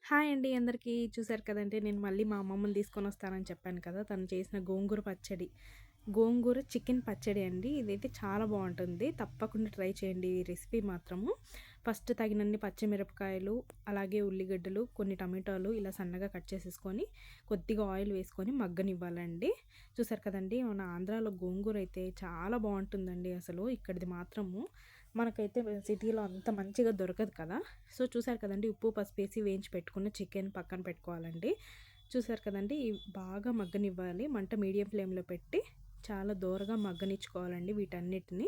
Hi అండి అందరికీ. చూసారు కదండీ, నేను మళ్ళీ మా అమ్మమ్మని తీసుకొనొస్తానని చెప్పాను కదా! తను చేసిన గోంగూర పచ్చడి. గోంగూర చికెన్ పచ్చడి అండి. ఇదైతే చాలా బావుంటుంది. తప్పకుండా ట్రై చేయండి ఈ రెసిపీ మాత్రము. ఫస్ట్ తగినన్ని పచ్చిమిరపకాయలు, అలాగే ఉల్లిగడ్డలు, కొన్ని టమాటాలు ఇలా సన్నగా కట్ చేసేసుకొని, కొద్దిగా ఆయిల్ వేసుకొని మగ్గనివ్వాలండి. చూసారు కదండీ, మన ఆంధ్రాలో గోంగూర అయితే చాలా బావుంటుందండి అసలు. ఇక్కడిది మాత్రము మనకైతే సిటీలో అంత మంచిగా దొరకదు కదా! సో, చూసారు కదండీ, ఉప్పు, పసుపేసి వేయించి పెట్టుకున్న చికెన్ పక్కన పెట్టుకోవాలండి. చూసారు కదండీ, బాగా మగ్గనివ్వాలి. మంట మీడియం ఫ్లేమ్‌లో పెట్టి చాలా దోరగా మగ్గనిచ్చుకోవాలండి వీటన్నిటిని.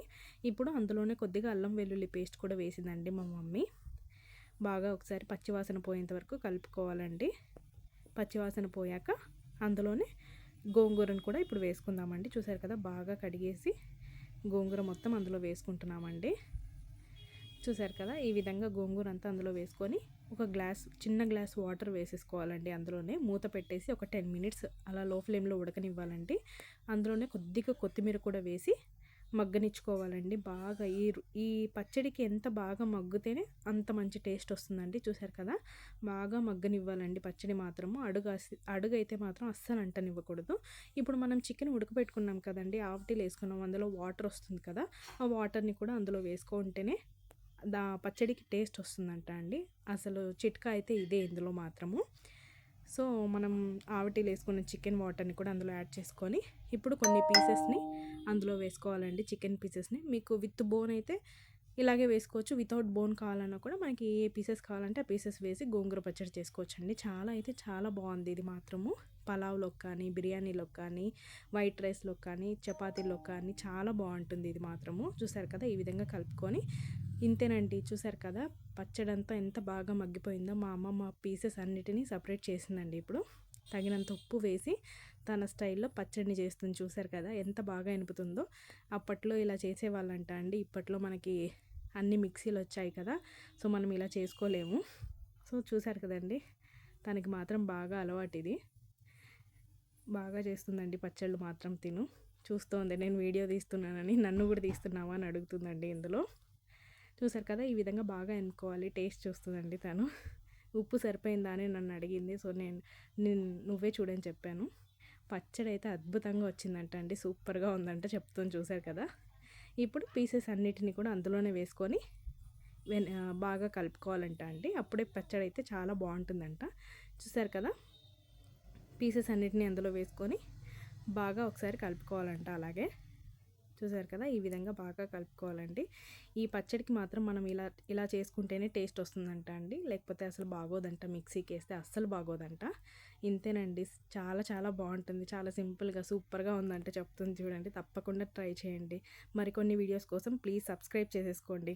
ఇప్పుడు అందులోనే కొద్దిగా అల్లం వెల్లుల్లి పేస్ట్ కూడా వేసిందండి మా మమ్మీ. బాగా ఒకసారి పచ్చివాసన పోయేంత వరకు కలుపుకోవాలండి. పచ్చివాసన పోయాక అందులోనే గోంగూరను కూడా ఇప్పుడు వేసుకుందామండి. చూసారు కదా, బాగా కడిగేసి గోంగూర మొత్తం అందులో వేసుకుంటున్నామండి. చూసారు కదా, ఈ విధంగా గోంగూర అంతా అందులో వేసుకొని ఒక చిన్న గ్లాస్ వాటర్ వేసేసుకోవాలండి. అందులోనే మూత పెట్టేసి ఒక 10 మినిట్స్ అలా లో ఫ్లేమ్లో ఉడకనివ్వాలండి. అందులోనే కొద్దిగా కొత్తిమీర కూడా వేసి మగ్గనిచ్చుకోవాలండి. బాగా ఈ పచ్చడికి ఎంత బాగా మగ్గితేనే అంత మంచి టేస్ట్ వస్తుందండి. చూసారు కదా, బాగా మగ్గనివ్వాలండి పచ్చడి మాత్రము. అడుగైతే మాత్రం అస్సలు అంటనివ్వకూడదు. ఇప్పుడు మనం చికెన్ ఉడకపెట్టుకున్నాం కదండి, ఆవటీలు వేసుకున్నాం, అందులో వాటర్ వస్తుంది కదా, ఆ వాటర్ని కూడా అందులో వేసుకుంటేనే పచ్చడికి టేస్ట్ వస్తుందంట అండి. అసలు చిట్కా అయితే ఇదే ఇందులో మాత్రము. సో, మనం ఆవటీలు వేసుకున్న చికెన్ వాటర్ని కూడా అందులో యాడ్ చేసుకొని ఇప్పుడు కొన్ని పీసెస్ని అందులో వేసుకోవాలండి. చికెన్ పీసెస్ని మీకు విత్ బోన్ అయితే ఇలాగే వేసుకోవచ్చు. వితౌట్ బోన్ కావాలన్నా కూడా మనకి ఏ పీసెస్ కావాలంటే ఆ పీసెస్ వేసి గోంగూర పచ్చడి చేసుకోవచ్చండి. చాలా బాగుంది ఇది మాత్రము. పలావ్లోకి కానీ, బిర్యానీలోకి కానీ, వైట్ రైస్లోకి కానీ, చపాతీలోకి కానీ చాలా బాగుంటుంది ఇది మాత్రము. చూసారు కదా, ఈ విధంగా కలుపుకొని ఇంతేనండి. చూసారు కదా, పచ్చడంతా ఎంత బాగా మగ్గిపోయిందో. మా అమ్మమ్మ పీసెస్ అన్నిటినీ సపరేట్ చేసిందండి. ఇప్పుడు తగినంత ఉప్పు వేసి తన స్టైల్లో పచ్చడిని చేస్తుంది. చూసారు కదా, ఎంత బాగా ఎనుపుతుందో. అప్పట్లో ఇలా చేసేవాళ్ళంట అండి. ఇప్పట్లో మనకి అన్ని మిక్సీలు వచ్చాయి కదా, సో మనం ఇలా చేసుకోలేము. సో చూసారు కదండి, తనకి మాత్రం బాగా అలవాటు ఇది. బాగా చేస్తుందండి పచ్చళ్ళు మాత్రం తిను. చూస్తోంది నేను వీడియో తీస్తున్నానని, నన్ను కూడా తీస్తున్నావా అని అడుగుతుందండి ఇందులో. చూసారు కదా, ఈ విధంగా బాగా ఎన్నుకోవాలి. టేస్ట్ చూస్తుందండి తను. ఉప్పు సరిపోయిందా అని నన్ను అడిగింది. సో నేను నువ్వే చూడని చెప్పాను. పచ్చడి అయితే అద్భుతంగా వచ్చిందంట అండి. సూపర్గా ఉందంట చెప్తుంది. చూసారు కదా, ఇప్పుడు పీసెస్ అన్నిటిని కూడా అందులోనే వేసుకొని బాగా కలుపుకోవాలంట అండి. అప్పుడే పచ్చడి అయితే చాలా బాగుంటుందంట. చూసారు కదా, పీసెస్ అన్నిటిని అందులో వేసుకొని బాగా ఒకసారి కలుపుకోవాలంట. అలాగే చూసారు కదా, ఈ విధంగా బాగా కలుపుకోవాలండి. ఈ పచ్చడికి మాత్రం మనం ఇలా చేసుకుంటేనే టేస్ట్ వస్తుందంట అండి. లేకపోతే అసలు బాగోదంట, మిక్సీకి వేస్తే అస్సలు బాగోదంట. ఇంతేనండి, చాలా బాగుంటుంది. చాలా సింపుల్గా సూపర్గా ఉందంటే చెప్తుంది చూడండి. తప్పకుండా ట్రై చేయండి. మరికొన్ని వీడియోస్ కోసం ప్లీజ్ సబ్స్క్రైబ్ చేసేసుకోండి.